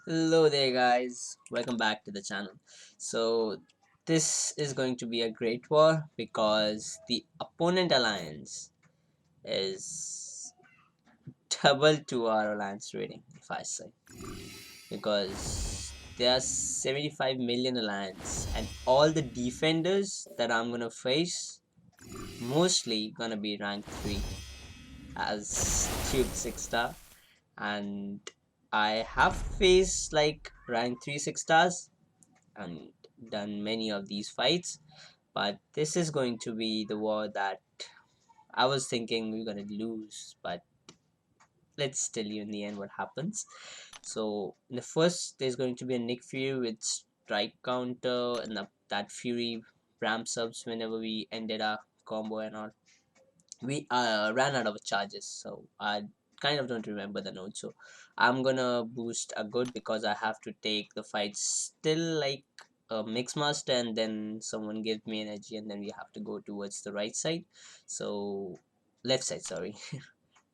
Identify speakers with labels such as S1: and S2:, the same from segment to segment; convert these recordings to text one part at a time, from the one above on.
S1: Hello there guys, welcome back to the channel. So this is going to be a great war because the opponent alliance is double to our alliance rating, if I say, because there are 75 million alliance and all the defenders that I'm gonna face mostly gonna be rank 3 as cube 6 star, and I have faced like rank 3 6 stars and done many of these fights, but this is going to be the war that I was thinking we're gonna lose, but let's tell you in the end what happens. So in the first, there's going to be a Nick Fury with strike counter, and that Fury ramps up whenever we ended our combo and all. We ran out of charges, so I kind of don't remember the note. So I'm gonna boost a good because I have to take the fight still like a mix master, and then someone gives me energy, and then we have to go towards the right side. So left side, sorry.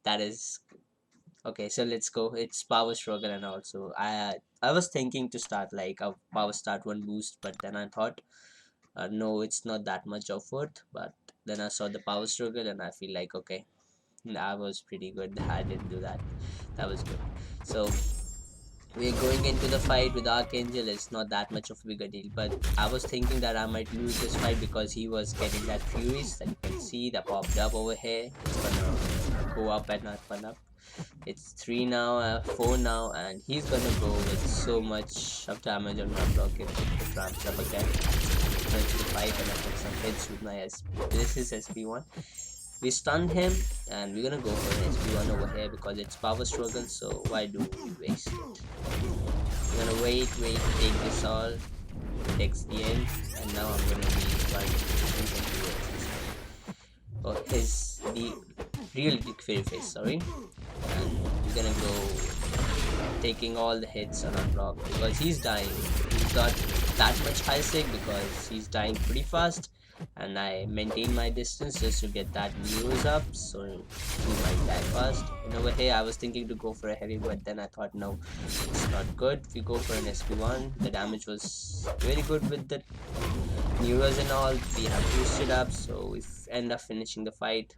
S1: That is okay. So let's go. It's power struggle, and also I was thinking to start like a power start one boost, but then I thought no, it's not that much of worth. But then I saw the power struggle and I feel like okay, that was pretty good. I didn't do that. That was good. So we're going into the fight with Archangel. It's not that much of a bigger deal, but I was thinking that I might lose this fight because he was getting that Furies that you can see that popped up over here. It's gonna go up and up. It's 3 now, 4 now, and he's gonna go with so much of damage on my block if it ramps up again. Into the fight and I took some hits with my SP. This is SP1. We stunned him and we're gonna go for an SP1 over here because it's power struggle, so why do we waste it? We're gonna wait, take this all, takes the end, and now I'm gonna be trying to push him towards his the real Dick Fairy face, sorry. And we're gonna go taking all the hits on our block because he's dying. He's got that much high sig because he's dying pretty fast, and I maintain my distance just to get that news up so he might die fast. And over here I was thinking to go for a heavy, but then I thought no, it's not good. If we go for an SP1, the damage was very good with the Neuros and all. We have boosted up, so we end up finishing the fight,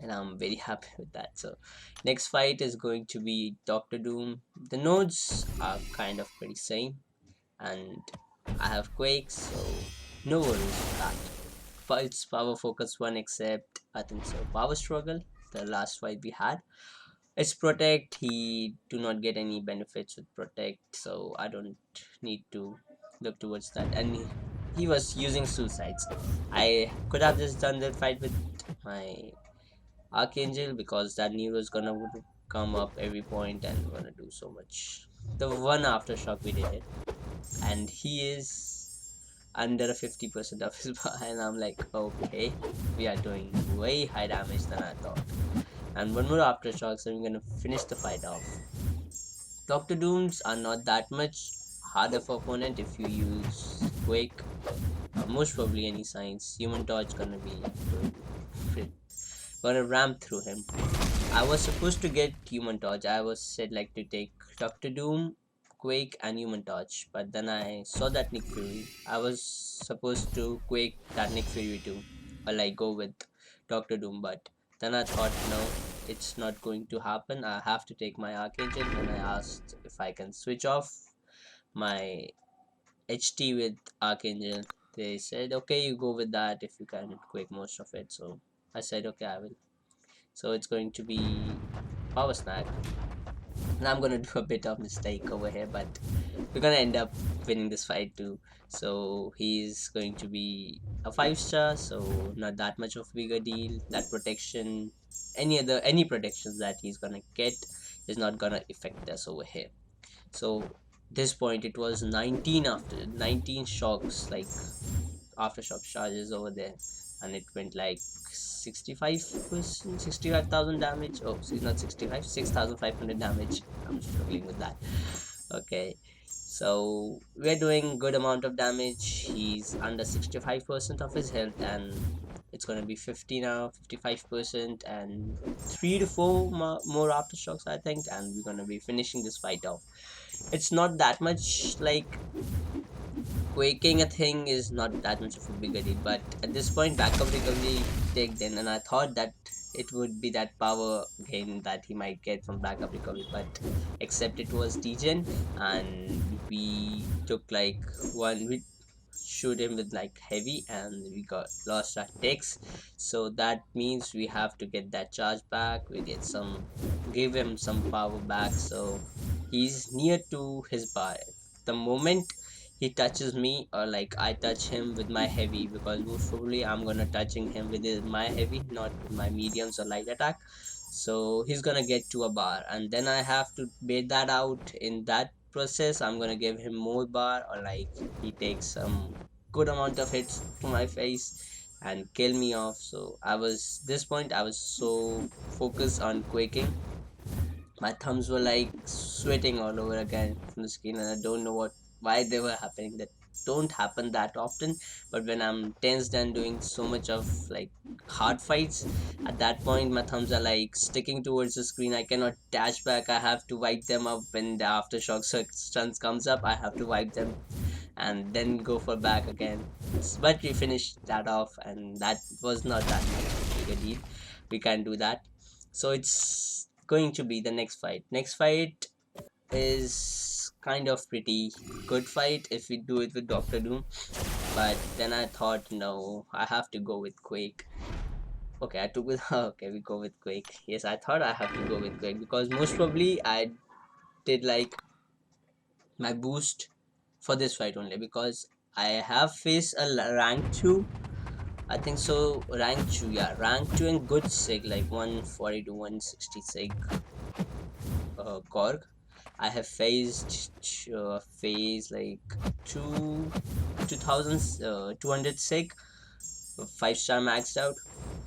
S1: and I'm very happy with that. So next fight is going to be Dr. Doom. The nodes are kind of pretty same, and I have Quake, so no worries with that. But it's power focus one, except I think so power struggle, the last fight we had. It's protect. He do not get any benefits with protect, so I don't need to look towards that. And he was using suicides. I could have just done that fight with my Archangel because that Nero is gonna come up every point and gonna do so much. The one aftershock we did it, and he is under 50% of his bar, and I'm like, okay, we are doing way high damage than I thought. And one more aftershock, so we're gonna finish the fight off. Doctor Dooms are not that much harder for opponent if you use Quake. Most probably any science. Human Torch gonna be gonna ramp through him. I was supposed to get Human Torch. I was said like to take Doctor Doom, Quake, and Human Torch, but then I saw that Nick Fury. I was supposed to Quake that Nick Fury too, or like go with Doctor Doom, but then I thought no, it's not going to happen. I have to take my Archangel, and I asked if I can switch off my HT with Archangel. They said okay, you go with that if you can Quake most of it. So I said okay, I will. So it's going to be power snack, and I'm gonna do a bit of mistake over here, but we're gonna end up winning this fight too. So he's going to be a 5 star, so not that much of a bigger deal. That protection, any protections that he's gonna get is not gonna affect us over here. So this point it was 19 after 19 shocks, like aftershock charges over there, and it went like 65%, 65,000 damage. Oh, so it's not 65, 6,500 damage. I'm struggling with that. Okay, so we're doing good amount of damage. He's under 65% of his health, and it's gonna be 50 now, 55%, and 3 to 4 more aftershocks I think, and we're gonna be finishing this fight off. It's not that much like quaking a thing is not that much of a bigger deal, but at this point backup recovery kicked in, and I thought that it would be that power gain that he might get from backup recovery, but except it was degen, and we took like one, we shoot him with like heavy and we got lost our ticks. So that means we have to get that charge back, we get some, give him some power back, so he's near to his bar. The moment he touches me, or like I touch him with my heavy, because most probably I'm gonna touching him with my heavy, not with my mediums or light attack, so he's gonna get to a bar, and then I have to bait that out. In that process I'm gonna give him more bar, or like he takes some good amount of hits to my face and kill me off. So I was, this point I was so focused on quaking, my thumbs were like sweating all over again from the screen, and I don't know what, why they were happening. That don't happen that often, but when I'm tensed and doing so much of like hard fights, at that point my thumbs are like sticking towards the screen. I cannot dash back, I have to wipe them up. When the aftershock stun comes up, I have to wipe them and then go for back again. But we finished that off, and that was not that much of a big a deal. We can do that. So it's going to be the next fight. Next fight is kind of pretty good fight if we do it with Doctor Doom. But then I thought, no, I have to go with Quake. Okay, I took with okay, we go with Quake. Yes, I thought I have to go with Quake because most probably I did like my boost for this fight only, because I have faced a rank 2, I think so, rank 2, yeah, rank 2 and good sig, like 140 to 160 sig Korg. I have faced phase like 2,200 sig, 5-star maxed out,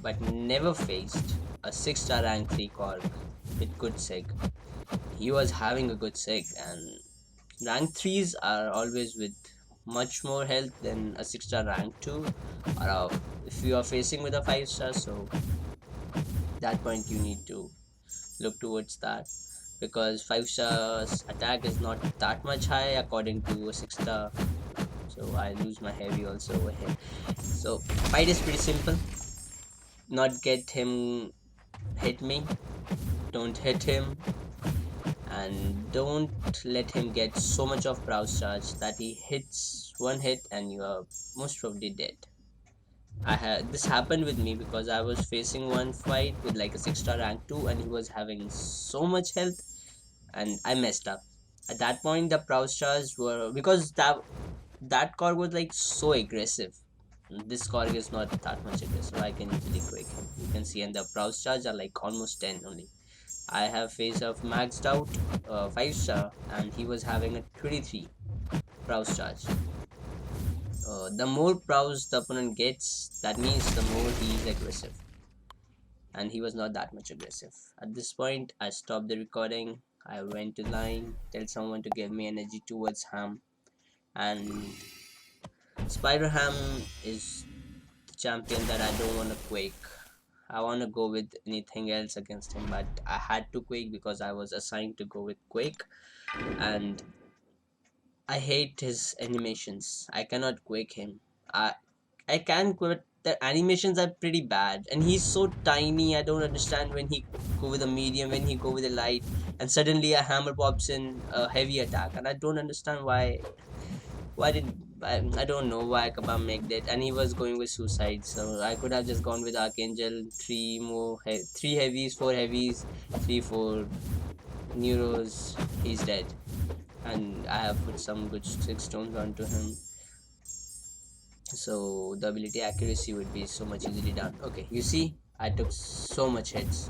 S1: but never faced a 6-star rank 3 Korg with good sig. He was having a good sig, and rank 3s are always with much more health than a 6-star rank 2, or if you are facing with a 5-star, so that point you need to look towards that, because 5 stars attack is not that much high according to a 6-star. So I lose my heavy also over here. So fight is pretty simple. Not get him hit me, don't hit him, and don't let him get so much of browse charge that he hits one hit and you are most probably dead. I had this happened with me because I was facing one fight with like a 6-star rank 2 and he was having so much health and I messed up. At that point the browse charge were, because that Korg was like so aggressive. This Korg is not that much aggressive. I can easily quake him. You can see, and the browse charge are like almost 10 only. I have faced a maxed out 5-star and he was having a 23 browse charge. The more browse the opponent gets, that means the more he is aggressive. And he was not that much aggressive. At this point, I stopped the recording. I went to line, tell someone to give me energy towards Ham. And Spider Ham is the champion that I don't want to quake. I want to go with anything else against him, but I had to quake because I was assigned to go with Quake. And I hate his animations. I cannot quake him. I can quit. The animations are pretty bad, and he's so tiny. I don't understand when he go with a medium, when he go with a light, and suddenly a hammer pops in a heavy attack, and I don't understand why. Why did I don't know why Kabam make that, and he was going with suicide, so I could have just gone with Archangel, three heavies, four heavies, 3 4 neuros. He's dead, and I have put some good 6 stones onto him, so the ability accuracy would be so much easily done. Okay, you see, I took so much hits,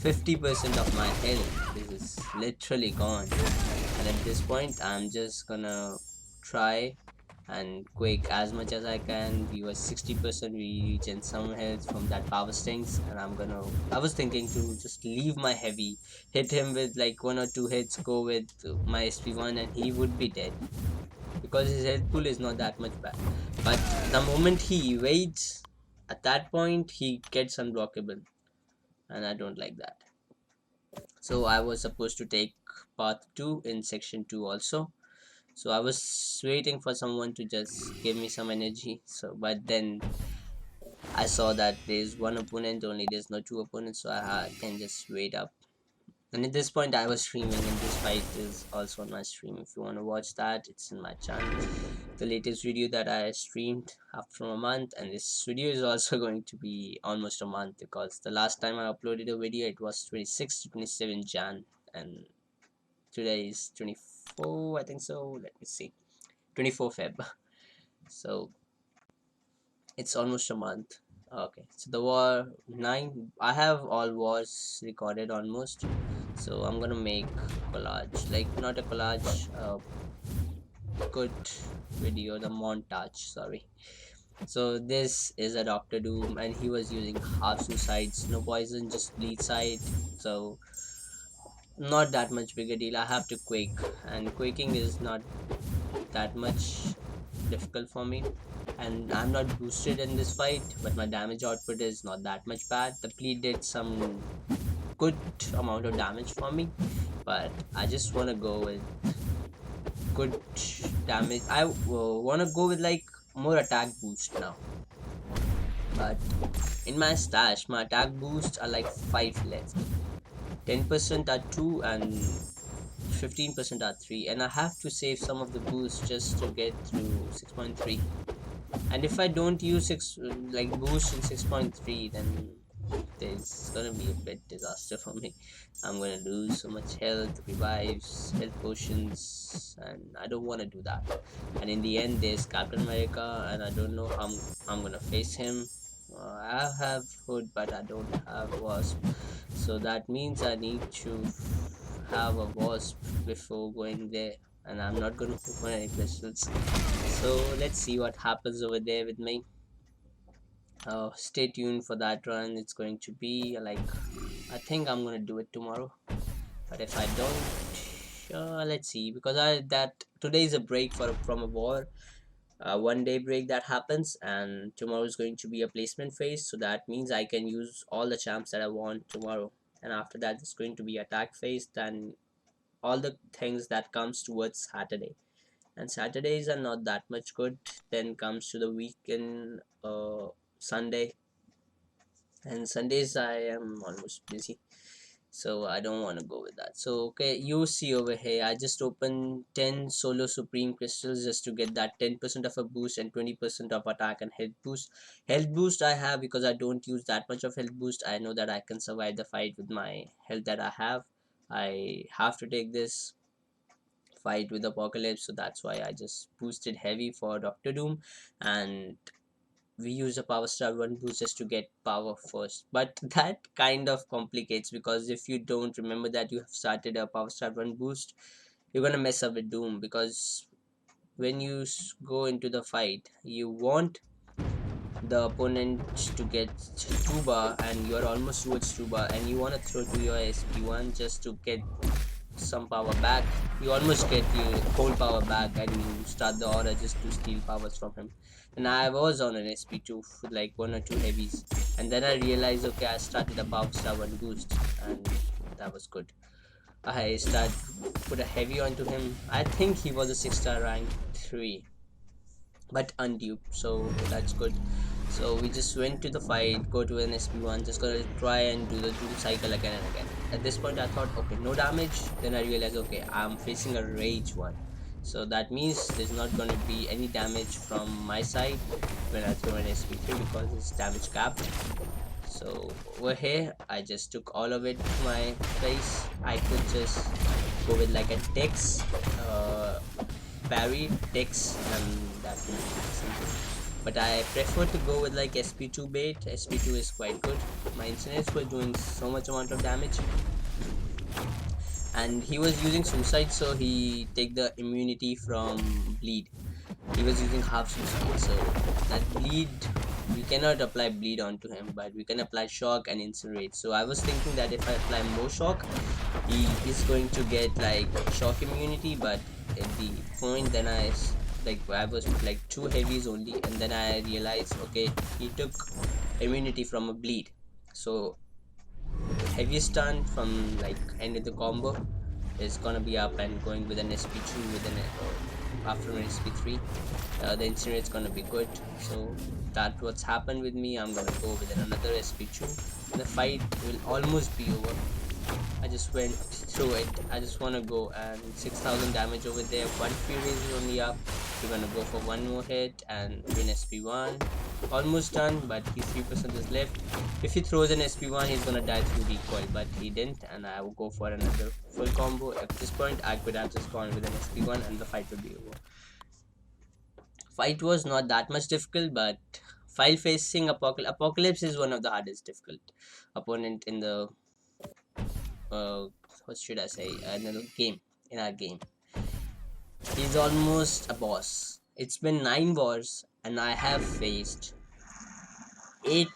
S1: 50% of my health is literally gone, and at this point I'm just gonna try and quake as much as I can. We were 60%, we regen some health from that power stings, and I was thinking to just leave my heavy, hit him with like 1 or 2 hits, go with my SP1 and he would be dead, because his health pool is not that much bad. But the moment he evades, at that point he gets unblockable, and I don't like that. So I was supposed to take part 2 in section 2 also. So I was waiting for someone to just give me some energy, so but then I saw that there's one opponent only, there's no two opponents, so I can just wait up. And at this point I was streaming, and this fight is also on my stream. If you want to watch that, it's in my channel, the latest video that I streamed after a month. And this video is also going to be almost a month, because the last time I uploaded a video it was 26 to 27 Jan, and today is 24, I think so. Let me see, 24 Feb. So it's almost a month. Okay, so the war 9, I have all wars recorded almost, so I'm gonna make collage, like not a collage, good video, the montage, sorry. So this is a Dr. Doom, and he was using half suicides, no poison, just bleed side. So not that much big a deal. I have to quake, and quaking is not that much difficult for me, and I'm not boosted in this fight, but my damage output is not that much bad. The bleed did some good amount of damage for me, but I just want to go with good damage. I want to go with like more attack boost now, but in my stash my attack boosts are like 5 left. 10% are 2 and 15% are 3, and I have to save some of the boosts just to get through 6.3. And if I don't use like boost in 6.3, then there's gonna be a bit disaster for me. I'm gonna lose so much health, revives, health potions, and I don't want to do that. And in the end there's Captain America, and I don't know how I'm gonna face him. I have hood, but I don't have wasp, so that means I need to have a wasp before going there, and I'm not gonna open any crystals. So let's see what happens over there with me. Stay tuned for that run. It's going to be like, I think I'm gonna do it tomorrow, but if I don't, let's see, because today is a break from a war, 1 day break that happens, and tomorrow is going to be a placement phase, so that means I can use all the champs that I want tomorrow, and after that it's going to be attack phase, then all the things that comes towards Saturday. And Saturdays are not that much good. Then comes to the weekend, Sunday, and Sundays I am almost busy, so I don't want to go with that. So okay, you see over here I just opened 10 solo supreme crystals just to get that 10% of a boost and 20% of attack and health boost I have, because I don't use that much of health boost. I know that I can survive the fight with my health that I have. I have to take this fight with Apocalypse, so that's why I just boosted heavy for Dr. Doom, and we use a power star 1 boost just to get power first. But that kind of complicates, because if you don't remember that you have started a power star 1 boost, you're gonna mess up with Doom, because when you go into the fight you want the opponent to get 2 bar, and you're almost towards 2 bar, and you want to throw to your SP1 just to get some power back. You almost get your whole power back, and you start the order just to steal powers from him. And I was on an SP2 with like 1 or 2 heavies, and then I realized, okay, I started a power star 1 boost, and that was good. I put a heavy onto him. I think he was a 6-star rank 3, but unduped, so that's good. So we just went to the fight, go to an SP1, just gonna try and do the doom cycle again and again. At this point I thought, okay, no damage. Then I realized, okay, I'm facing a rage one, so that means there's not gonna be any damage from my side when I throw an SP3, because it's damage capped. So over here I just took all of it to my face. I could just go with like a Dex, parry, Dex, and that will be simple. But I prefer to go with like SP2 bait. SP2 is quite good. My incinerates were doing so much amount of damage, and he was using suicide, so he take the immunity from bleed. He was using half suicide, so that bleed, we cannot apply bleed onto him, but we can apply shock and incinerate. So I was thinking that if I apply more shock, he is going to get like shock immunity, but at the point then I was with like 2 heavies only, and then I realized, okay, he took immunity from a bleed, so heavy stun from like end of the combo is gonna be up and going with an SP2 with an after an SP3. The incident is gonna be good. So that's what's happened with me. I'm gonna go with another SP2. The fight will almost be over. I just went through it. I just want to go, and 6,000 damage over there. One free raise is only up. We're gonna go for one more hit and win SP1. Almost done, but his 3% is left. If he throws an SP1, he's gonna die through recoil, but he didn't, and I will go for another full combo. At this point, I could have just gone with an SP1 and the fight would be over. Fight was not that much difficult, but file facing Apocalypse is one of the hardest difficult opponent in the what should I say, another game in our game. He's almost a boss. It's been 9 wars and I have faced 8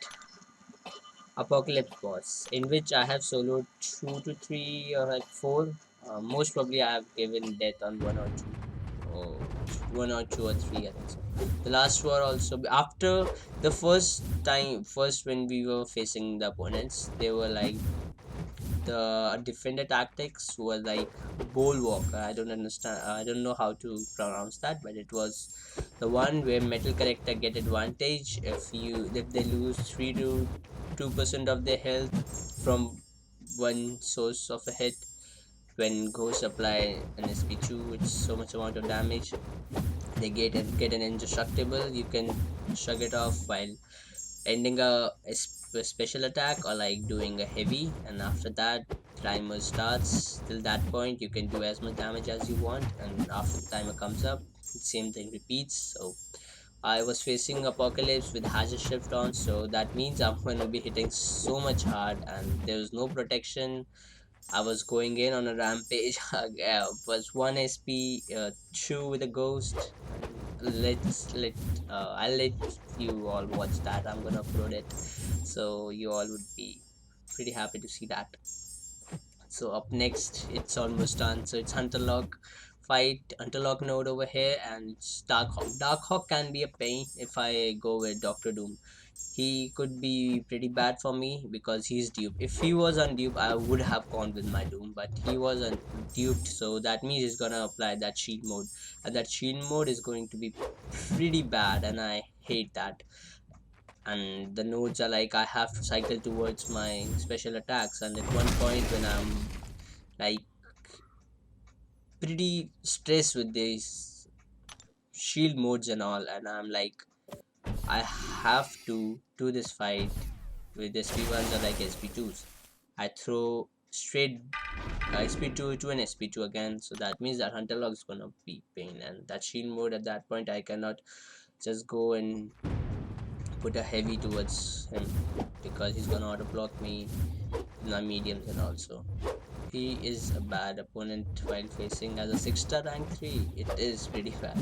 S1: apocalypse boss, in which I have soloed 2 to 3 or like 4. Most probably I have given death on 1 or 2, or 1 or 2 or 3, I think so. The last war also, after the first when we were facing the opponents, they were like, the defender tactics were like bulwark. I don't understand, I don't know how to pronounce that, but it was the one where metal character get advantage if they lose 3 to 2% of their health from one source of a hit. When ghost apply an SP2 with so much amount of damage, they get an indestructible. You can shrug it off while ending a special attack or like doing a heavy, and after that timer starts. Till that point you can do as much damage as you want, and after the timer comes up, the same thing repeats. So I was facing apocalypse with hazard shift on, so that means I'm going to be hitting so much hard, and there was no protection. I was going in on a rampage. Was 1 SP, 2 with a ghost. Let I'll let you all watch that. I'm gonna upload it, so you all would be pretty happy to see that. So up next, it's almost done. So it's Hunterlock fight, Hunterlock node over here, and it's Darkhawk. Darkhawk can be a pain if I go with Doctor Doom. He could be pretty bad for me because he's dupe. If he was undupe, I would have gone with my Doom, but he was unduped, so that means he's gonna apply that shield mode, and that shield mode is going to be pretty bad, and I hate that. And the nodes are like, I have to cycle towards my special attacks, and at one point when I'm like pretty stressed with these shield modes and all, and I'm like, I have to do this fight with SP1s or like SP2s. I throw straight SP2 to an SP2 again, so that means that Hunterlock is gonna be pain, and that shield mode at that point I cannot just go and put a heavy towards him because he's gonna auto block me in my mediums, and also he is a bad opponent while facing as a 6-star rank 3. It is pretty bad.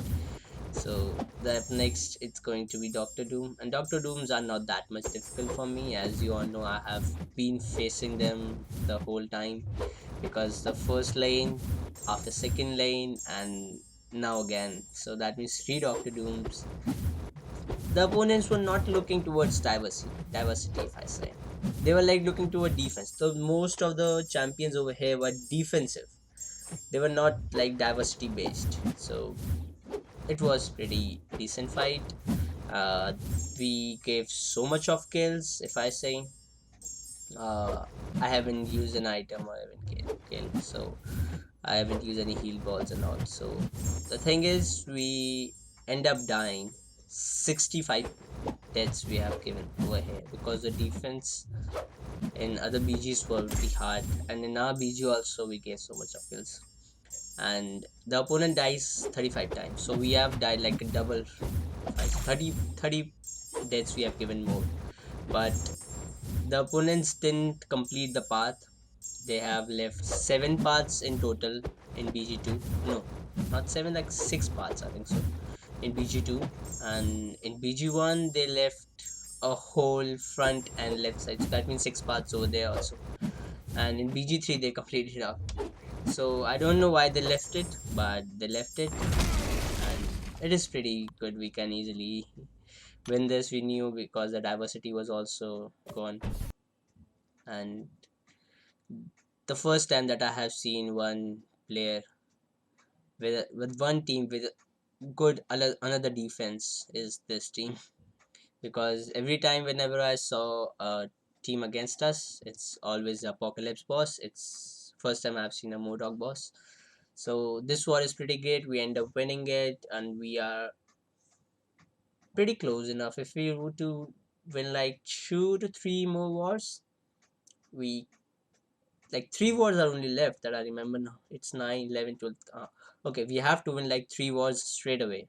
S1: So that next it's going to be Doctor Doom, and Doctor Dooms are not that much difficult for me. As you all know, I have been facing them the whole time, because the first lane, after second lane, and now again. So that means 3 Doctor Dooms. The opponents were not looking towards diversity, if I say. They were like looking toward defense. So most of the champions over here were defensive. They were not like diversity based. So it was pretty decent fight. We gave so much of kills, if I say. I haven't used an item or I haven't killed, so I haven't used any heal balls and all. So the thing is, we end up dying 65 deaths we have given over here, because the defense in other BGs were really hard, and in our BG also we gave so much of kills, and the opponent dies 35 times, so we have died like a double 30 deaths we have given more. But the opponents didn't complete the path. They have left 7 paths in total in BG2. No, not 7, like 6 paths, I think so, in BG2. And in BG1 they left a whole front and left side, so that means 6 paths over there also. And in BG3 they completed it up. So I don't know why they left it, but they left it, and it is pretty good. We can easily win this. We knew, because the diversity was also gone. And the first time that I have seen one player with one team with good another defense is this team. Because every time whenever I saw a team against us, it's always Apocalypse boss. It's first time I've seen a Modok boss. So this war is pretty great. We end up winning it, and we are pretty close enough. If we were to win like 2 to 3 more wars, we like 3 wars are only left that I remember now. It's 9, 11, 12. Okay, we have to win like 3 wars straight away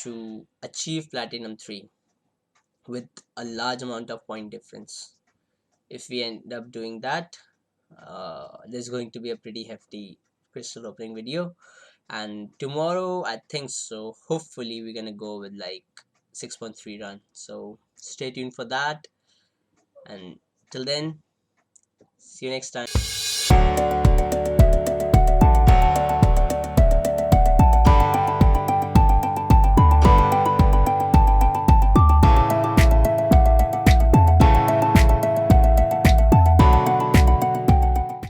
S1: to achieve Platinum 3 with a large amount of point difference. If we end up doing that, there's going to be a pretty hefty crystal opening video. And tomorrow, I think so. Hopefully, we're gonna go with like 6.3 run. So stay tuned for that. And till then, see you next time.